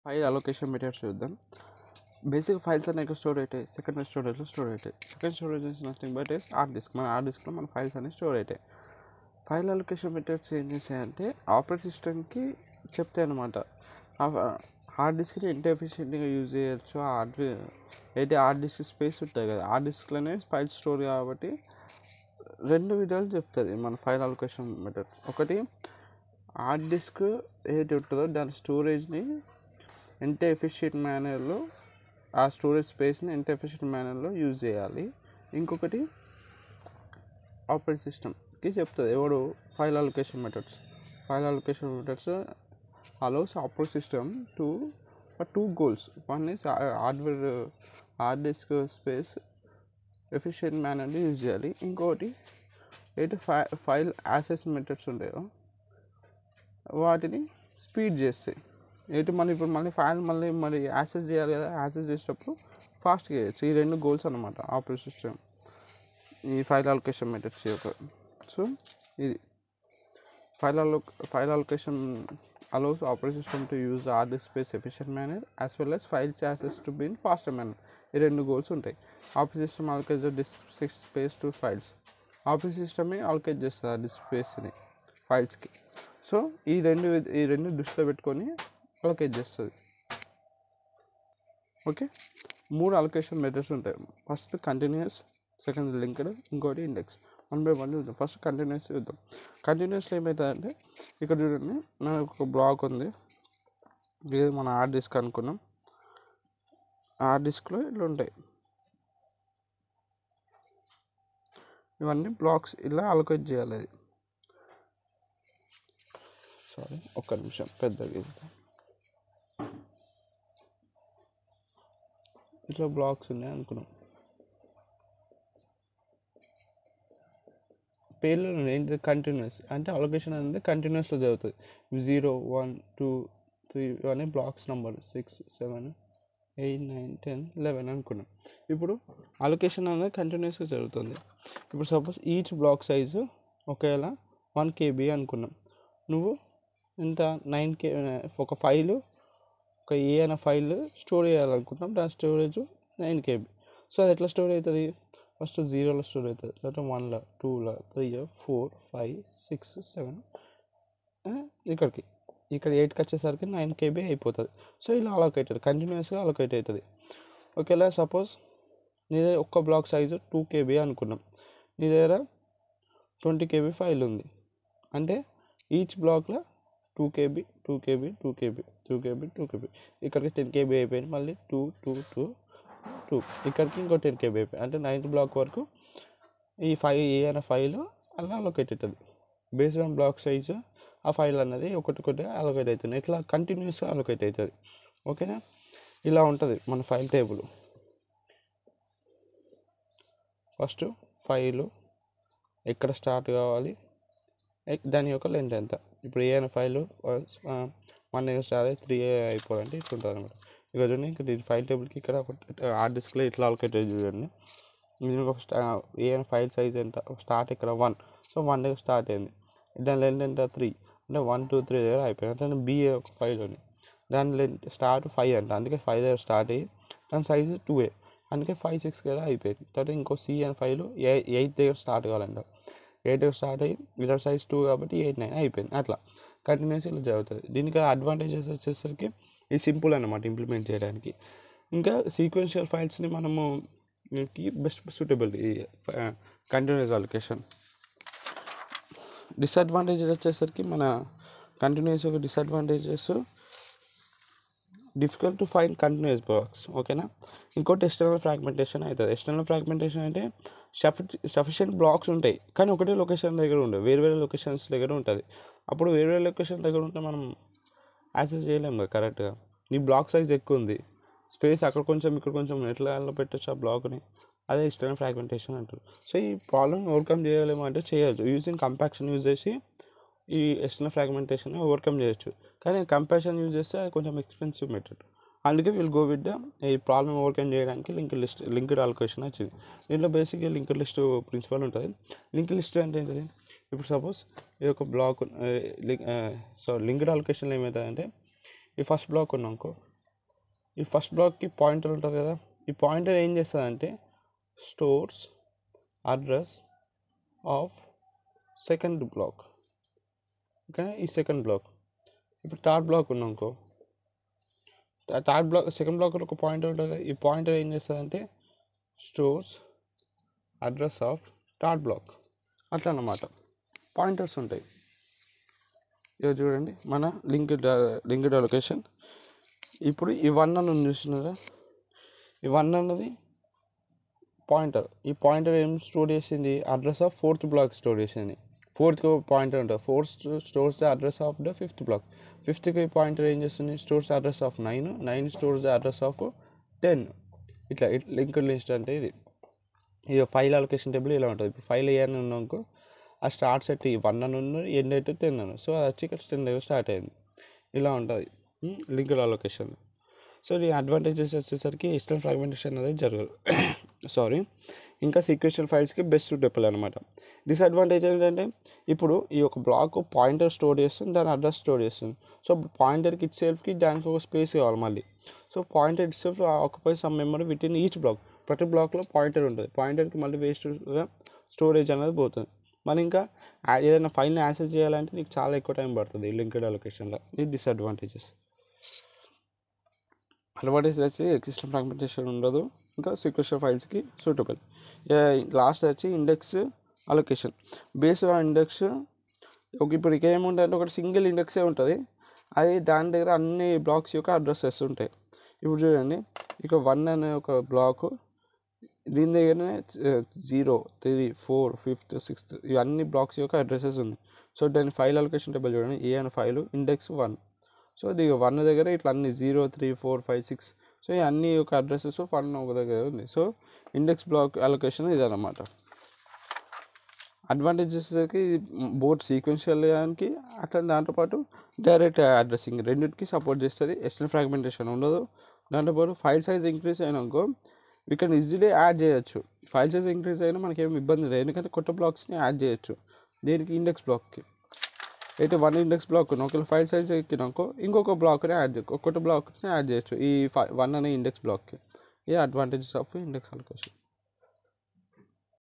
File allocation methods చూద్దాం. Basic files అనేవి store అవుతాయి. సెకండరీ స్టోరేజ్లో స్టోర్ అవుతాయి. Second storage is nothing but is hard disk. మన hard డిస్క్లో మన ఫైల్స్ అనేవి స్టోర్ అవుతాయి. ఫైల్ అలొకేషన్ మెథడ్స్ ఏం చేస్తాయంటే ఆపరేటింగ్ సిస్టమ్కి చెప్తాయి అనమాట. హార్డ్ డిస్క్ని ఎంత ఎఫిషియెంట్గా యూజ్ చేయొచ్చు, అయితే హార్డ్ డిస్క్ స్పేస్ ఉంటుంది కదా, హార్డ్ డిస్క్లోనే ఫైల్ స్టోర్ కాబట్టి రెండు విధాలు చెప్తుంది మన ఫైల్ అలొకేషన్ మెథడ్స్. ఒకటి, హార్డ్ డిస్క్ ఏది ఉంటుందో దాని స్టోరేజ్ని ఎంత ఎఫిషియెంట్ మేనర్లో, ఆ స్టోరేజ్ స్పేస్ని ఎంత ఎఫిషియెంట్ మేనర్లో యూజ్ చేయాలి. ఇంకొకటి ఆపరేటింగ్ సిస్టమ్కి చెప్తుంది ఎవడు file allocation methods. File allocation methods allows operating system for two goals. One is hard disk space efficient manner use చేయాలి. ఇంకోటి అయితే ఫైల్ యాక్సెస్ మెథడ్స్ ఉంటాయో వాటిని స్పీడ్ చేస్తాయి. ఏంటి మళ్ళీ ఫైల్ మళ్ళీ యాక్సెస్ చేయాలి కదా, యాక్సెస్ చేసేటప్పుడు ఫాస్ట్గా చేయొచ్చు. ఈ రెండు గోల్స్ అన్నమాట ఆపరేటింగ్ సిస్టమ్ ఈ ఫైల్ అలొకేషన్ మెథడ్స్ యొక్క. సో ఇది file allocation allows operating system to use the hard disk space efficient manner as well as files access to be in faster manner. ఈ రెండు గోల్స్ ఉంటాయి. Operating system allocate disk space to files. Operating సిస్టమే allocate చేస్తుంది ఆ disc స్పేస్ని ఫైల్స్కి. So ఈ రెండు దృష్టిలో పెట్టుకొని అలొకేట్ చేస్తుంది. ఓకే, 3 అలొకేషన్ మెథడ్స్ ఉంటాయి. ఫస్ట్ కంటిన్యూస్, సెకండ్ లింక్డ్, ఇంకోటి ఇండెక్స్. 1 by 1 చూద్దాం. ఫస్ట్ కంటిన్యూస్ చూద్దాం. కంటిన్యూస్లో ఏమవుతుందంటే ఇక్కడ చూడండి, మనకు ఒక బ్లాక్ ఉంది, ఇది మన హార్డ్ డిస్క్ అనుకున్నాం. హార్డ్ డిస్క్లో ఇట్లా ఉంటాయి, ఇవన్నీ బ్లాక్స్ ఇలా అలొకేట్ చేయాలి. అది సారీ ఒక్క నిమిషం, పెద్దగా ఇట్లా బ్లాక్స్ ఉన్నాయి అనుకున్నాం. పేర్లో ఏంటి కంటిన్యూస్ అంటే అలొకేషన్ అనేది కంటిన్యూస్లో జరుగుతుంది. 0 1 2 3 ఇవన్నీ బ్లాక్స్ నెంబర్ 6 7 8 9 10 11 అనుకున్నాం. ఇప్పుడు అలొకేషన్ అనేది కంటిన్యూస్గా జరుగుతుంది. ఇప్పుడు సపోజ్ ఈచ్ బ్లాక్ సైజు ఒకవేళ 1 KB అనుకున్నాం. నువ్వు ఇంత 9 KB ఒక ఫైలు, ఒక ఏ అనే ఫైల్ స్టోర్ చేయాలనుకుంటున్నాం. దాని స్టోరేజ్ 9 KB. సో అది ఎట్లా స్టోర్ అవుతుంది? ఫస్ట్ 0లో స్టోర్ అవుతుంది, తర్వాత 1లో, 2లో, 3, 4, 5, 6, 7 ఇక్కడ 8కి వచ్చేసరికి 9 KB అయిపోతుంది. సో ఇలా అలొకేట్ అవుతుంది, కంటిన్యూస్గా అలొకేట్ అవుతుంది. ఓకేలా సపోజ్ నీ దగ్గర ఒక్క బ్లాక్ సైజు 2 KB అనుకున్నాం. నీ దగ్గర 20 KB ఫైల్ ఉంది అంటే ఈచ్ బ్లాక్లో 2 KB 2 KB 2 KB 2 KB 2 KB ఇక్కడికి 10 KB అయిపోయింది. మళ్ళీ 2 2 2 2 ఇక్కడికి ఇంకో 10 KB అయిపోయింది. అంటే 9th బ్లాక్ వరకు ఈ ఏ అనే ఫైల్ అలా అలొకేట్ అవుతుంది. బేస్డ్ ఆన్ బ్లాక్ సైజు ఆ ఫైల్ అన్నది ఒకటికొకటిగా అలొకేట్ అవుతుంది. ఇట్లా కంటిన్యూస్గా అలొకేట్ అవుతుంది. ఓకేనా, ఇలా ఉంటుంది మన ఫైల్ టేబుల్. ఫస్ట్ ఫైలు ఎక్కడ స్టార్ట్ కావాలి, దాని యొక్క లెంత్ ఎంత. ఇప్పుడు ఏ అనే ఫైలు 1 స్టార్ట్ అయ్యి 3 అయిపోవాలంటే ఇట్లా ఉంటుంది అనమాట. ఇక చూడండి, ఇక్కడ ఫైల్ టేబుల్కి ఇక్కడ హార్డ్ డిస్క్లో ఇట్లా అలొకేట్ అయ్యి చూడండి. ఏ అనే ఫైల్ సైజ్ ఎంత, స్టార్ట్ ఇక్కడ 1, సో 1 దగ్గర స్టార్ట్ అయింది. దాని లెంత్ ఎంత 3, అంటే 1 2 3 దగ్గర అయిపోయింది. అంటే బి ఒక ఫైల్ ఉంది, దాని లెంత్ స్టార్ట్ 5 అంట, అందుకే 5 దగ్గర స్టార్ట్ అయ్యి దాని సైజు 2A, అందుకే 5 6 దగ్గర అయిపోయింది. తర్వాత ఇంకో సి అనే ఫైల్ 8 దగ్గర స్టార్ట్ కావాలంట, 8 దగ్గర స్టార్ట్ అయ్యి ఇద్దరు సైజ్ 2 కాబట్టి 8 9 అయిపోయింది. అట్లా కంటిన్యూస్ ఇలా జరుగుతుంది. దీనికి అడ్వాంటేజెస్ వచ్చేసరికి ఇది సింపుల్ అన్నమాట ఇంప్లిమెంట్ చేయడానికి. ఇంకా సీక్వెన్షియల్ ఫైల్స్ని మనము బెస్ట్ సూటబుల్ ఈ కంటిన్యూస్ అలొకేషన్. డిసడ్వాంటేజెస్ వచ్చేసరికి మన కంటిన్యూస్ యొక్క disadvantages difficult to find continuous blocks. ఓకేనా, ఇంకోటి ఎక్స్టర్నల్ ఫ్రాగ్మెంటేషన్ అవుతుంది. ఎక్స్టర్నల్ ఫ్రాగ్మెంటేషన్ అంటే సఫిషియెంట్ బ్లాక్స్ ఉంటాయి కానీ ఒకటే లొకేషన్ దగ్గర ఉండవు, వేరే లొకేషన్స్ దగ్గర ఉంటుంది. అప్పుడు వేరే లొకేషన్ దగ్గర ఉంటే మనం యాక్సెస్ చేయలేము కదా కరెక్ట్గా. నీ బ్లాక్ సైజ్ ఎక్కువ ఉంది, స్పేస్ అక్కడ కొంచెం ఇక్కడ కొంచెం ఎట్లా పెట్టచ్చు ఆ బ్లాక్ని, అదే ఎక్స్టర్నల్ ఫ్రాగ్మెంటేషన్ అంటారు. సో ఈ ప్రాబ్లమ్ ఓవర్కమ్ చేయలేము అంటే చేయొచ్చు. యూజింగ్ కంపాక్షన్ యూజ్ చేసి ఈ ఎక్స్టర్నల్ ఫ్రాగ్మెంటేషన్ ఓవర్కమ్ చేయొచ్చు. కానీ కంపాక్షన్ యూజ్ చేస్తే అది కొంచెం ఎక్స్పెన్సివ్ మెథడ్. అందుకే విల్ గో విత్ ఈ ప్రాబ్లమ్ ఓవర్కమ్ చేయడానికి లింక్డ్ అలొకేషన్ వచ్చింది. దీంట్లో బేసిక్గా లింక్డ్ లిస్ట్ ప్రిన్సిపల్ ఉంటుంది. లింక్డ్ లిస్ట్ అంటే ఏంటిది? ఇప్పుడు సపోజ్ ఇది ఒక బ్లాక్, లింక్డ్ అలొకేషన్లో ఏమవుతుందంటే ఈ ఫస్ట్ బ్లాక్ ఉన్నానుకో, ఈ ఫస్ట్ బ్లాక్కి పాయింటర్ ఉంటుంది కదా, ఈ పాయింటర్ ఏం చేస్తుందంటే stores address of second block. Okay, ఈ సెకండ్ బ్లాక్. ఇప్పుడు థర్డ్ బ్లాక్ ఉన్నానుకో, థర్డ్ బ్లాక్ సెకండ్ బ్లాక్లో ఒక పాయింటర్ ఉంటుంది. ఈ పాయింటర్ ఏం చేస్తుందంటే stores address of third block. అట్లా అన్నమాట పాయింటర్స్ ఉంటాయి. ఇక చూడండి మన లింక్డ్ అలొకేషన్. ఇప్పుడు ఈ 1 అని చూసినారా, ఈ 1 అన్నది పాయింటర్. ఈ పాయింటర్ ఏం స్టోర్ చేసింది, address of fourth block store చేసింది. ఫోర్త్కి పాయింటర్ ఉంటుంది, 4 stores the address of the fifth block. ఫిఫ్త్కి పాయింటర్ ఏం చేస్తుంది, stores address of 9, 9 stores the address of 10. ఇట్లా లింక్డ్ లిస్ట్ అంటే ఇది. ఇక ఫైల్ అలొకేషన్ టేబుల్ ఇలా ఉంటుంది. ఇప్పుడు ఫైల్ ఏ అని ఉన్నాకో ఆ స్టార్ట్ సెట్ 1 అని ఉన్నది, ఎండ్ అయితే 10 అని. సో అది వచ్చి ఇక్కడ 10 దగ్గర స్టార్ట్ అయింది. ఇలా ఉంటుంది లింక్డ్ అలొకేషన్. సో ఈ అడ్వాంటేజెస్ వచ్చేసరికి ఎక్స్టర్నల్ ఫ్రాగ్మెంటేషన్ అనేది జరగదు. సారీ, ఇంకా సీక్వెన్షియల్ ఫైల్స్కి బెస్ట్ సూటబుల్ అనమాట. డిసడ్వాంటేజ్ ఏంటంటే ఇప్పుడు ఈ ఒక బ్లాక్ పాయింటర్ స్టోర్ చేస్తుంది, దాని అడ్రస్ స్టోర్ చేస్తుంది. సో పాయింటర్కి ఇట్ సెల్ఫ్కి దానికి ఒక స్పేస్ కావాలి మళ్ళీ. So pointer it self occupy some memory with in each black. ప్రతి బ్లాక్లో పాయింటర్ ఉంటుంది. పాయింటర్కి మళ్ళీ వేస్ట్గా స్టోరేజ్ అనేది పోతుంది. మళ్ళీ ఇంకా ఏదైనా ఫైల్ని యాక్సెస్ చేయాలంటే నీకు చాలా ఎక్కువ టైం పడుతుంది ఈ లింక్డ్ అలొకేషన్లో. ఇది డిసడ్వాంటేజెస్. అడ్వాంటేజ్ వచ్చి ఎక్సిస్టెంట్ ఫ్రాగ్మెంటేషన్ ఉండదు, ఇంకా సీక్వెన్షియల్ ఫైల్స్కి సూటబుల్. లాస్ట్ వచ్చి index allocation. Based on index. ఇప్పుడు ఇక ఏముంటుంది, ఒకటి సింగిల్ ఇండెక్సే ఉంటుంది. అది దాని దగ్గర అన్ని బ్లాక్స్ యొక్క అడ్రసెస్ ఉంటాయి. ఇప్పుడు చూడండి, ఇక 1 అనే ఒక బ్లాక్, దీని దగ్గరనే 0, 3, 4, 5, 6 ఇవన్నీ బ్లాక్స్ యొక్క అడ్రసెస్ ఉన్నాయి. సో దాని ఫైల్ అలొకేషన్ టేబుల్ చూడండి, ఏ అనే ఫైల్ ఇండెక్స్ 1. సో ఇది 1 దగ్గర ఇట్లా అన్ని 0, 3, 4, 5, 6. సో ఈ అన్ని యొక్క అడ్రసెస్ 1 ఒక దగ్గర ఉంది. సో ఇండెక్స్ బ్లాక్ అలొకేషన్ ఇదన్నమాట. అడ్వాంటేజెస్కి బోత్ సీక్వెన్షియల్ దానికి అట్లా దాంతోపాటు డైరెక్ట్ అడ్రస్సింగ్ రెండింటికి సపోర్ట్ చేస్తుంది. ఎక్స్టర్నల్ ఫ్రాగ్మెంటేషన్ ఉండదు. దాంతోపాటు ఫైల్ సైజ్ ఇంక్రీజ్ అయినాకో వీ కెన్ ఈజీలీ యాడ్ చేయొచ్చు. ఫైల్ సైజ్ ఇంక్రీజ్ అయినా మనకి ఏమి ఇబ్బంది లేదు, ఎందుకంటే కొత్త బ్లాక్స్ని యాడ్ చేయొచ్చు. దీనికి ఇండెక్స్ బ్లాక్కి అయితే 1 ఇండెక్స్ బ్లాక్ ఉన్న ఒకవేళ ఫైల్ సైజ్ ఎక్కినాకో ఇంకొక బ్లాక్ని యాడ్ చేయొచ్చు, కొత్త బ్లాక్ని యాడ్ చేయొచ్చు ఈ 1 అనే ఇండెక్స్ బ్లాక్కి. ఏ అడ్వాంటేజెస్ ఆఫ్ ఇండెక్స్ అలొకేషన్.